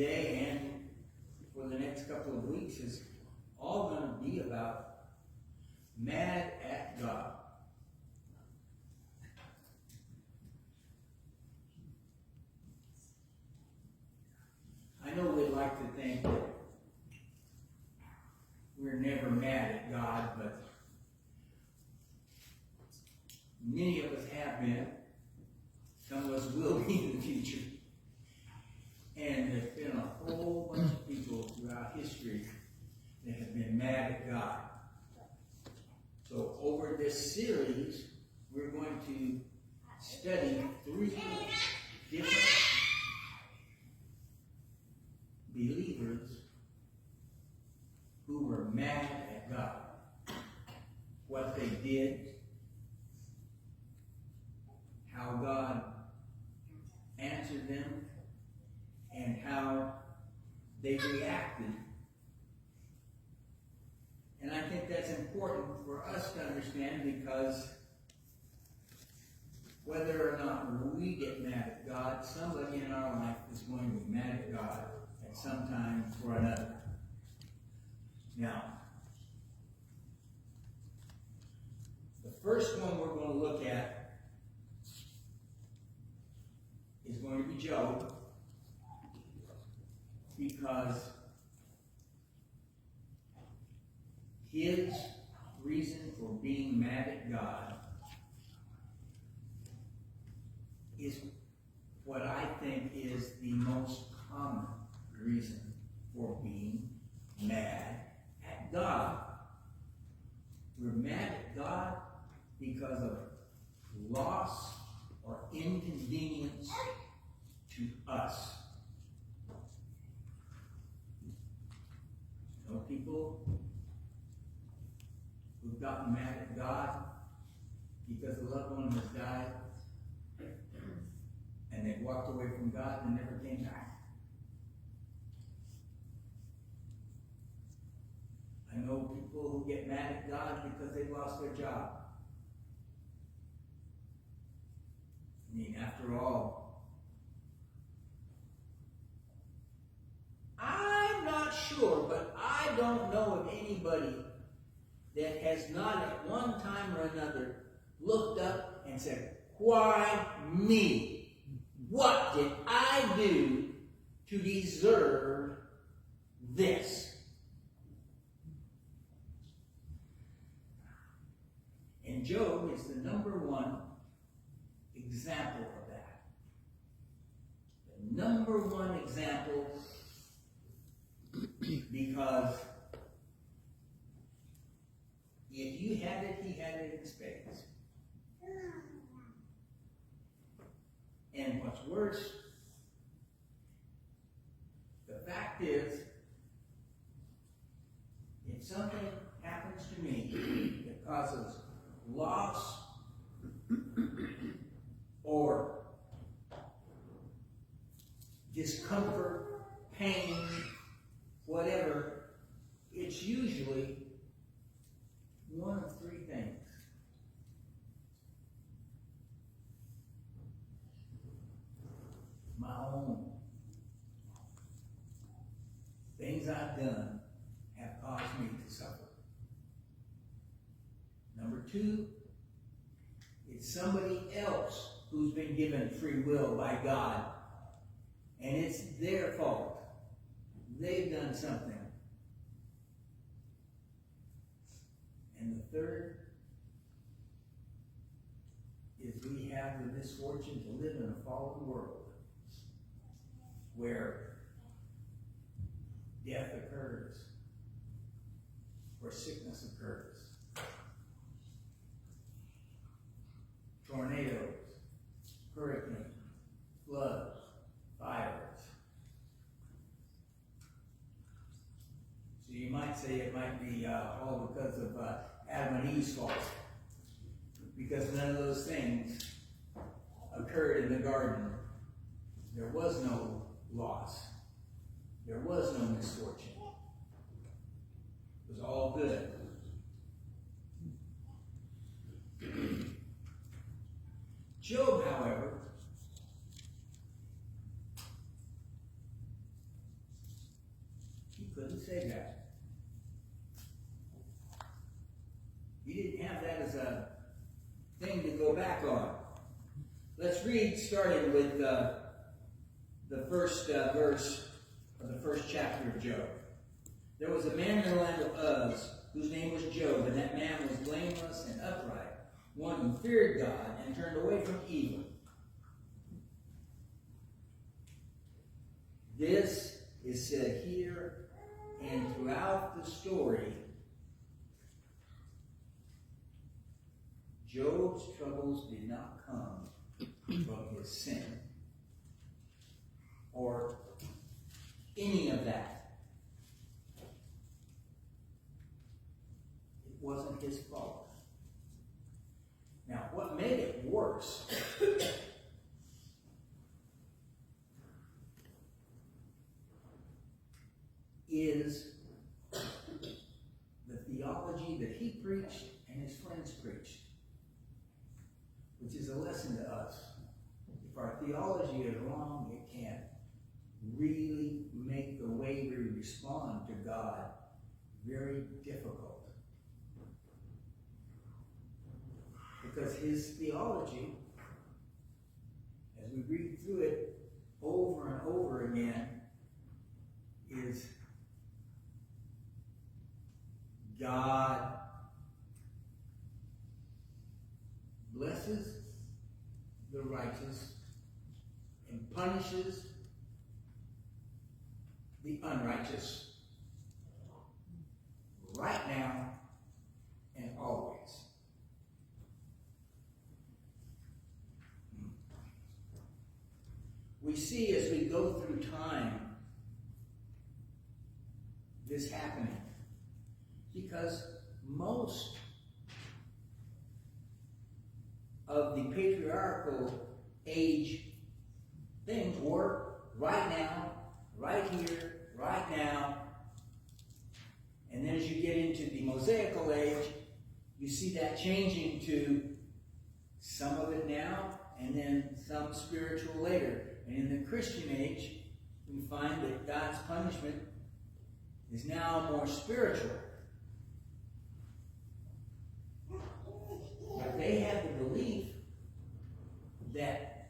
today and for the next couple of weeks is all going to be about mad at God. I know we like to think that we're never mad at God, but many of us have been. Some of us will be in the future. And there's been a whole bunch of people throughout history that have been mad at God. So over this series, we're going to study 3 different believers who were mad at God. What they did, how God answered them, and how they reacted. And I think that's important for us to understand, because whether or not we get mad at God, somebody in our life is going to be mad at God at some time or another. Now, the first one we're going to look at is going to be Job, because his reason for being mad at God is what I think is the most common reason for being mad at God. We're mad at God because of loss or inconvenience to us. You know, people who've gotten mad at God because a loved one has died and they walked away from God and never came back. I know people who get mad at God because they lost their job. I mean, after all, I'm not sure, but I don't know of anybody that has not at one time or another looked up and said, "Why me? What did I do to deserve this?" And Job is the #1 example of that. The #1 example, because if you had it, he had it in spades. And what's worse, the fact is, if something happens to me that causes loss or discomfort, pain, whatever, it's usually one of 3 things. My own things I've done have caused me to suffer. #2, it's somebody else who's been given free will by God, and it's their fault. They've done something. And the 3rd is we have the misfortune to live in a fallen world where death occurs, where sickness occurs, tornadoes, hurricanes, floods, fires. So you might say it might be all because of Adam and Eve's fault, because none of those things occurred in the garden. There was no loss. There was no misfortune. It was all good. Job, however, as a thing to go back on. Let's read, starting with the first verse of the first chapter of Job. There was a man in the land of Uz, whose name was Job, and that man was blameless and upright, one who feared God and turned away from evil. This is said here and throughout the story. Job's troubles did not come from his sin or any of that. It wasn't his fault. Now, what made it worse is the theology that he preached and his friends preached, which is a lesson to us. If our theology is wrong, it can really make the way we respond to God very difficult. Because his theology, as we read through it over and over again, is God blesses the righteous and punishes the unrighteous right now and always. We see as we go through time this happening because most of the patriarchal age things were right now, right here, right now. And then as you get into the Mosaical age, you see that changing to some of it now and then some spiritual later. And in the Christian age, we find that God's punishment is now more spiritual. But they had the belief that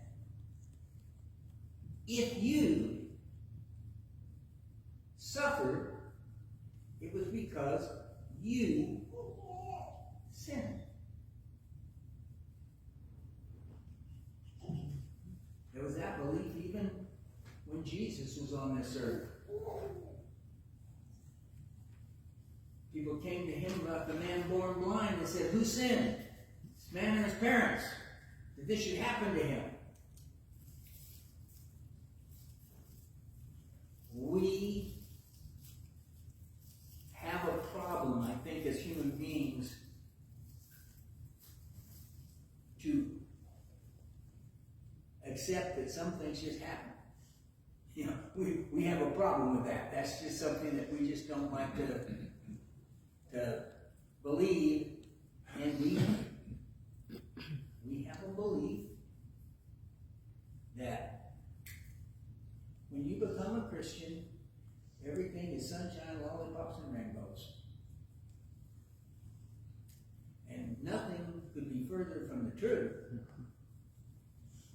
if you suffered, it was because you sinned. There was that belief even when Jesus was on this earth. People came to him about the man born blind and said, who sinned? This man and his parents, that this should happen to him. We have a problem, I think, as human beings to accept that some things just happen. You know, we have a problem with that. That's just something that we just don't like to believe. And we have a belief that when you become a Christian, everything is sunshine, lollipops, and rainbows. And nothing could be further from the truth.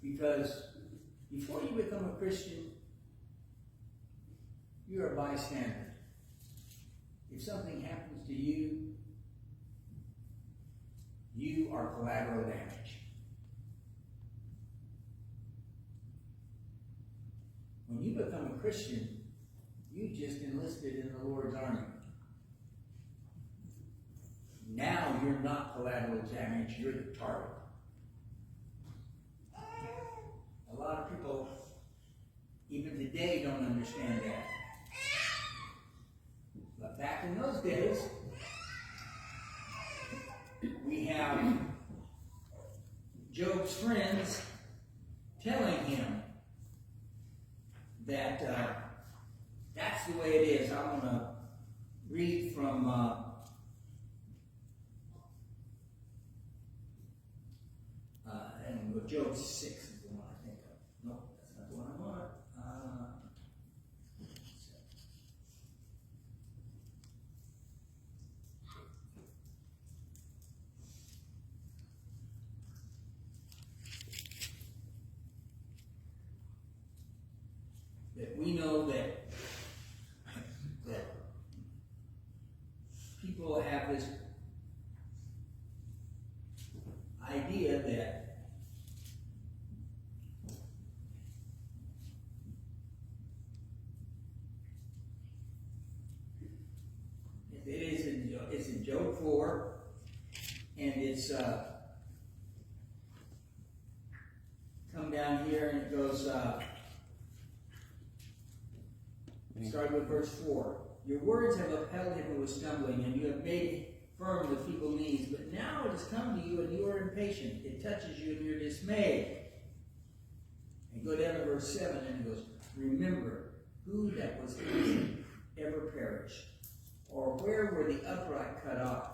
Because before you become a Christian, you're a bystander. If something happens to you, you are collateral damage. When you become a Christian, you just enlisted in the Lord's army. Now you're not collateral damage, you're the target. A lot of people, even today, don't understand that. But back in those days, we have Job's friends telling him that that's the way it is. I'm going to read from and Job 6 is the one I think of. No, that's not the one I want. people have this idea that it's in Job 4, and it's come down here and it goes start with verse 4. Your words have upheld him who was stumbling, and you have made firm the feeble knees. But now it has come to you, and you are impatient. It touches you, and you're dismayed. And go down to verse 7, and it goes, remember, who that was innocent ever perished? Or where were the upright cut off?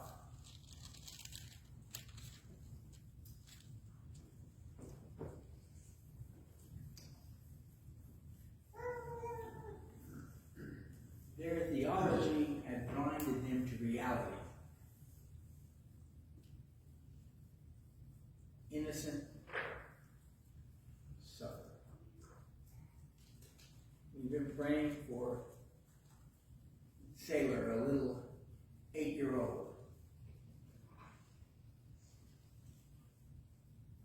Their theology had blinded them to reality. Innocent suffer. We've been praying for Sailor, a little 8-year-old.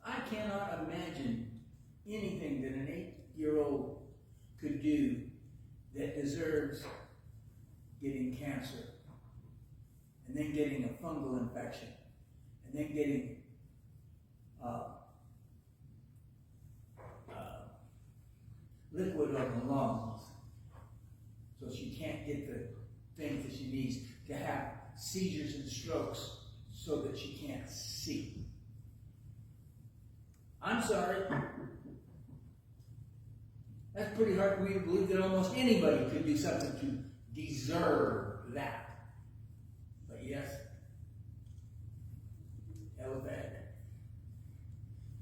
I cannot imagine anything that an 8-year-old could do that deserves getting cancer, and then getting a fungal infection, and then getting liquid on the lungs, so she can't get the things that she needs, to have seizures and strokes so that she can't see. I'm sorry. That's pretty hard for me to believe that almost anybody could do something to deserve that. But yes, Eliphaz,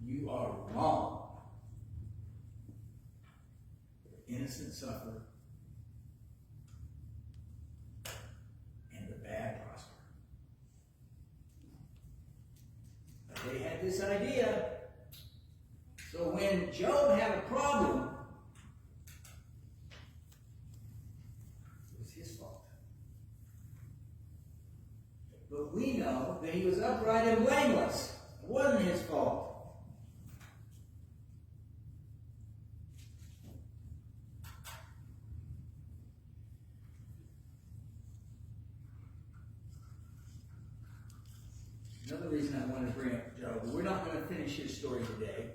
you are wrong. The innocent suffer, and the bad prosper. But they had this idea. So when Job had a problem, it was his fault. But we know that he was upright and blameless. It wasn't his fault. Another reason I want to bring up Job, we're not going to finish his story today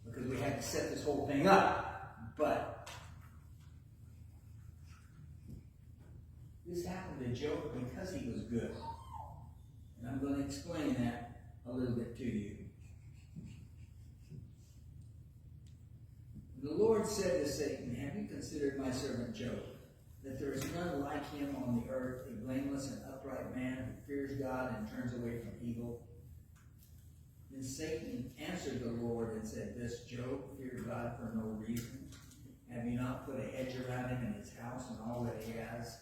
because we had to set this whole thing up. But this happened to Job because he was good. And I'm going to explain that a little bit to you. The Lord said to Satan, have you considered my servant Job, that there is none like him on the earth, a blameless and upright man who fears God and turns away from evil? Then Satan answered the Lord and said, does Job fear God for no reason? Have you not put a hedge around him and his house and all that he has?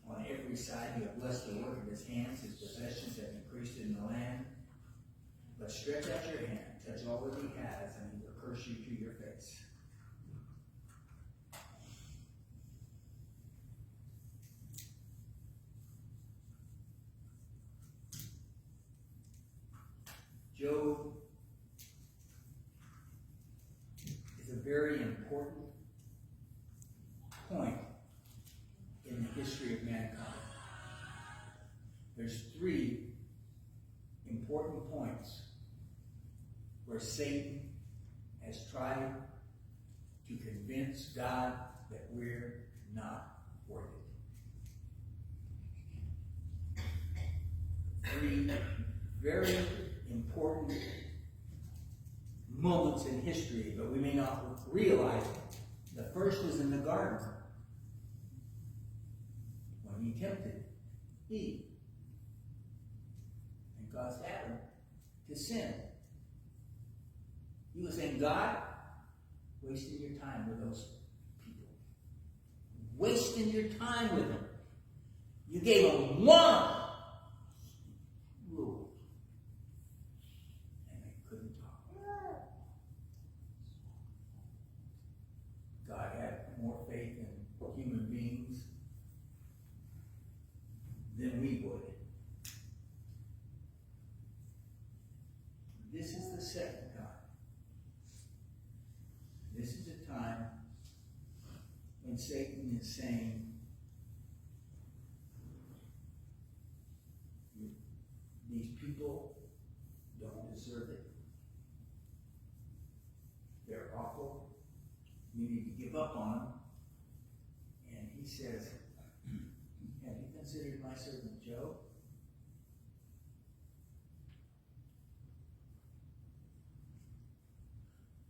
On every side you have blessed the work of his hands. His possessions have increased in the land. But stretch out your hand, touch all that he has, and he will curse you to your face. Job is a very important point in the history of mankind. There's 3 important points where Satan has tried to convince God that we're not worth it. 3 very important moments in history, but we may not realize it. The first was in the garden, when he tempted Eve and caused Adam to sin. He was saying, God, wasting your time with those people. Wasting your time with them. You gave them one rule. And they couldn't talk. God had more faith in human beings than we would. second time. This is a time when Satan is saying, these people don't deserve it. They're awful. You need to give up on them. And he says, have you considered my servant Job?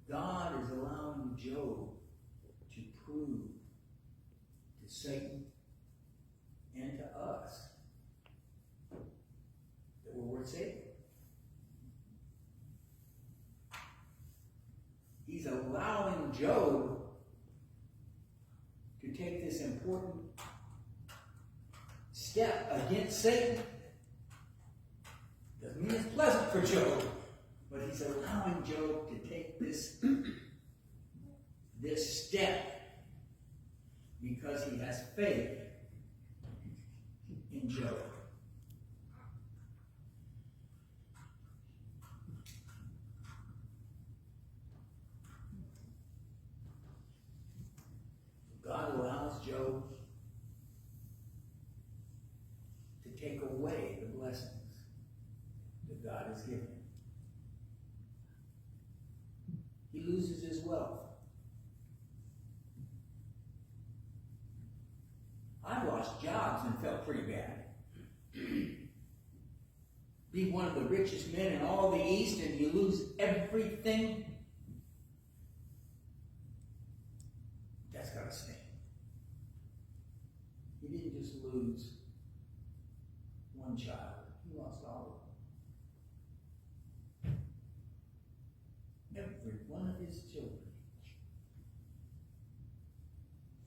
God is allowing Job to prove to Satan and to us that we're worth saving. He's allowing Job to take this important step against Satan. Doesn't mean it's pleasant for Job, but he's allowing Job to take this step because he has faith in Job. God allows Job to take away the blessings that God has given him. He loses his wealth. I've lost jobs and felt pretty bad. Be one of the richest men in all the East and you lose everything. That's got to sting. He didn't just lose one child. He lost all of them. Every one of his children.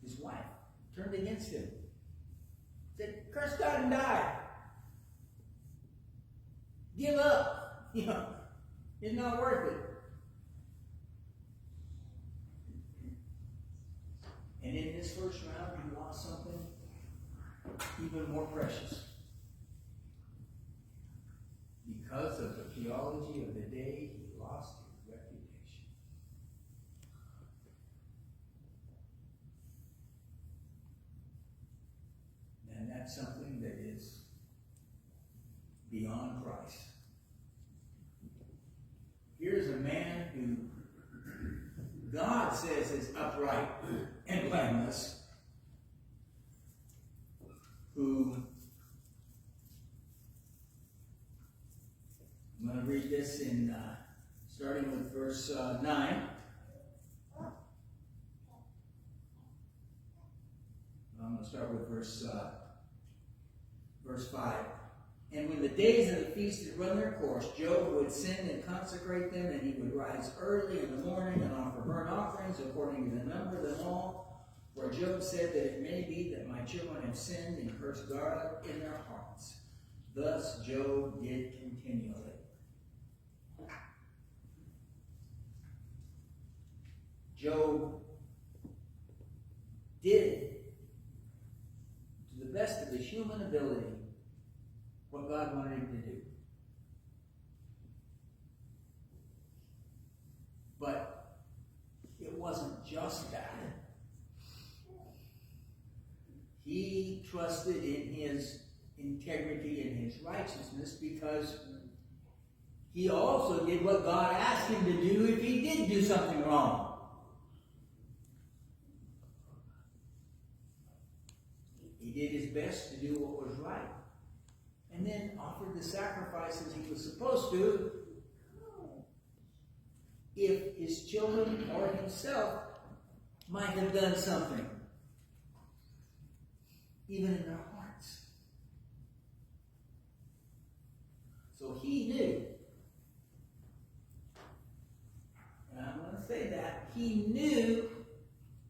His wife turned against him. Said, curse God and die. Give up. It's not worth it. And in this first round, he lost something even more precious. Because of the theology of the day, he lost his reputation. And that's something that is beyond price. Here's a man who God says is upright and blameless, who, I'm going to read this in starting with verse 9. I'm going to start with verse 5. And when the days of the feast had run their course, Job would send and consecrate them, and he would rise early in the morning and offer burnt offerings according to the number of them all. For Job said that it may be that my children have sinned and cursed God in their hearts. Thus Job did continually. Job did, to the best of his human ability, what God wanted him to do. But it wasn't just that. He trusted in his integrity and his righteousness because he also did what God asked him to do if he did do something wrong. He did his best to do what was right. And then offered the sacrifices he was supposed to if his children or himself might have done something, even in their hearts. So he knew, and I'm going to say that, he knew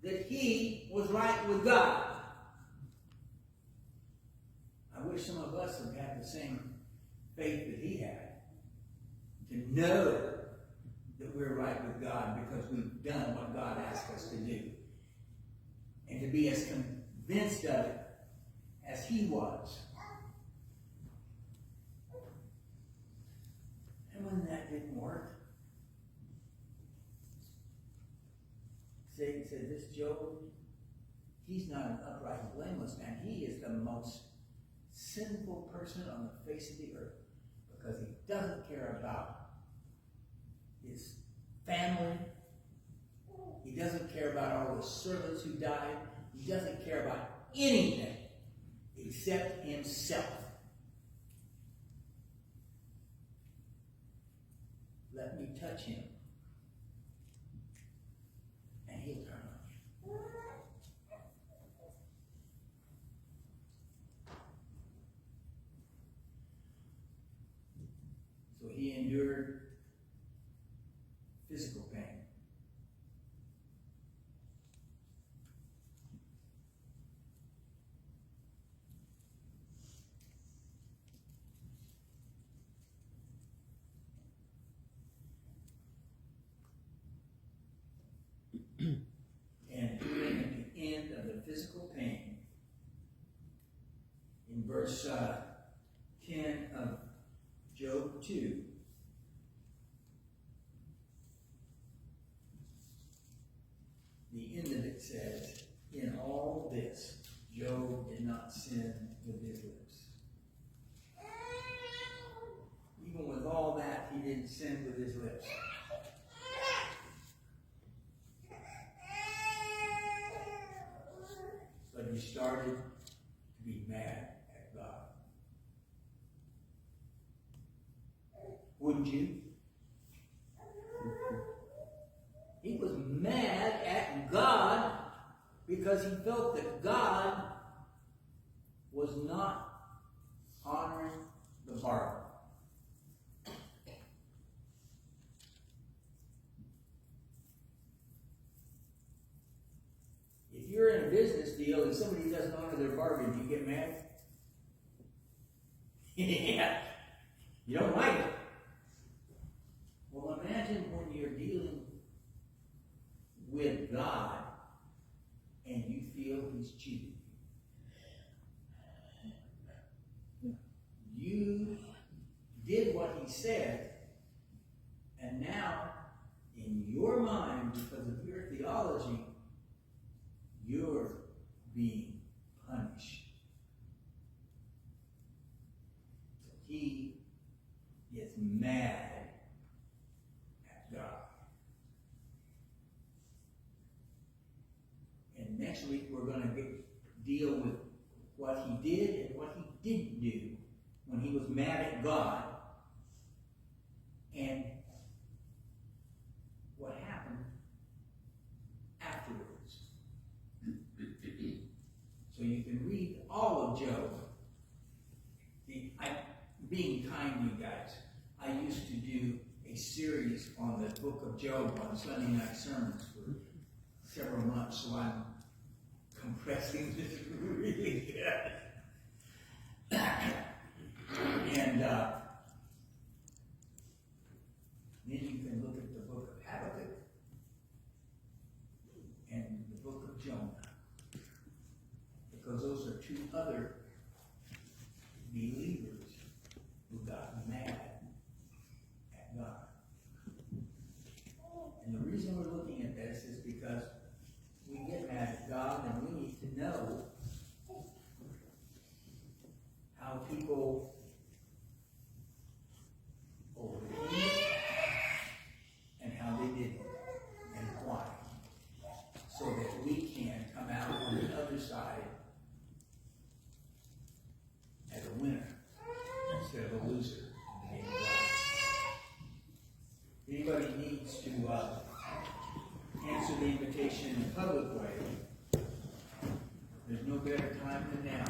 that he was right with God. I wish some of us had had the same faith that he had, to know that we're right with God because we've done what God asked us to do, and to be as convinced of it as he was. And when that didn't work, Satan said, this Job, he's not an upright and blameless man. He is the most sinful person on the face of the earth because he doesn't care about his family. He doesn't care about all the servants who died. He doesn't care about anything except himself. Let me touch him, and he'll turn on you. So he endured physical pain. And during at the end of the physical pain, in verse 10 of Job 2, the end of it says, in all this, Job did not sin with his lips. Even with all that, he didn't sin with his lips. But he started to be mad at God. Wouldn't you? He was mad at God because he felt that God was not honoring the bargain. If you're in a business deal and somebody doesn't honor their bargain, do you get mad? Yeah. You don't like it. Well, imagine when you're dealing with God and you feel he's cheating you. You did what he said, and now in your mind, because of your theology, you're being punished. So he gets mad at God. And next week we're going to deal with what he did and what he didn't do when he was mad at God, and what happened afterwards. So you can read all of Job. Being kind to you guys, I used to do a series on the book of Job on Sunday night sermons for several months, so I'm compressing this really good. And then you can look at the book of Habakkuk and the book of Jonah, because those are two other believers who got mad at God. And the reason we're looking at this is because we get mad at God, and we need to know how people overcame it and how they did it and why, so that we can come out on the other side as a winner instead of a loser in the game of life. Anybody needs to answer the invitation in a public way, there's no better time than now.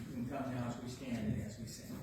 You can come now as we stand and as we sing.